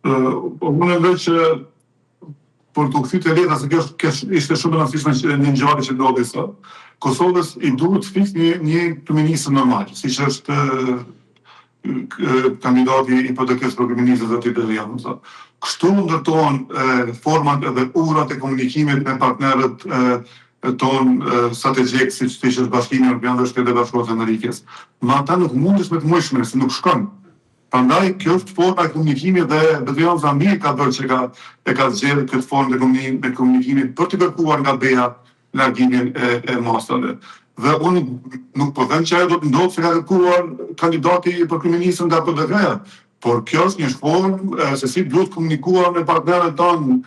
Unë mendoj që për të kthyer letra, se kjo ishte shumë e rëndësishme që një ngjarje që ndodhi sot, Kosovës i duhet fiks një kryeminist normal, siç është kandidati i PD-s për kryeminist zoti Delian. Kështu ndërtohen format edhe urat e komunikimit me partnerët tonë strategjik, siç është Bashkimi Evropian dhe Shtetet Bashkuara të Amerikës. Ma ata nuk mundesh me të mëshme, se nuk shkon. Prandaj kjo është forma e komunikimit dhe Delian Zamir ka bërë që e ka zgjedhur këtë formë e komunikimit për të kërkuar nga BE-a largimin e mastrave. Dhe unë nuk po them që ajo do të ndodhë se ka kërkuar kandidati për kryeministër nga PD-ja, por kjo është një formë se si duhet komunikuar me partnerët tonë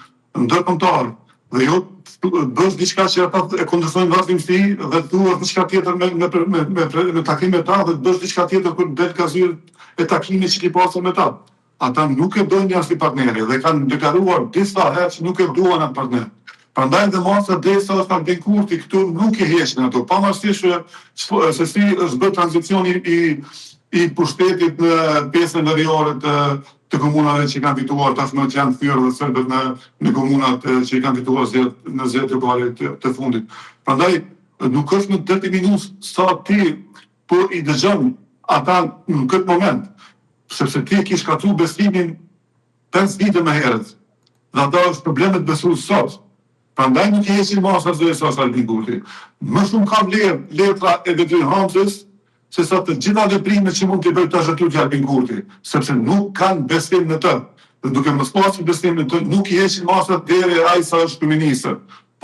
ndërkombëtar, dhe jo bësh diçka që ata e kundërshtojnë vazhdimsi dhe thuar diçka tjetër me takime ta dhe bësh diçka tjetër kur del ka zyrë e takimit që ki pasur me ta. Ata nuk e dojnë një si partneri dhe kanë deklaruar disa herë që nuk e duan atë partner. Prandaj dhe masa desa është Albin Kurti këtu nuk e heqin ato, pavarësisht se si është bërë tranzicioni i pushtetit në pjesën veriore të komunave që kanë fituar tashmë që janë thyrë dhe serbët në komunat që i kanë fituar në zgjedhjet lokale të fundit. Prandaj nuk është në 30 minutë sa ti po i dëgjon ata në këtë moment, sepse ti kish katru besimin 5 vite më herët. Dhe ata është problemet besu sot. Prandaj nuk i heqin masat dhe sa Albin Kurti. Më shumë ka vlerë letra e Detrin Hamzës se sa të gjitha veprimet që mund t'i bëjë tash aty Albin Kurti, sepse nuk kanë besim në të. Dhe duke mos pasur besim në të, nuk i heqin masat deri ai sa është kryeminist.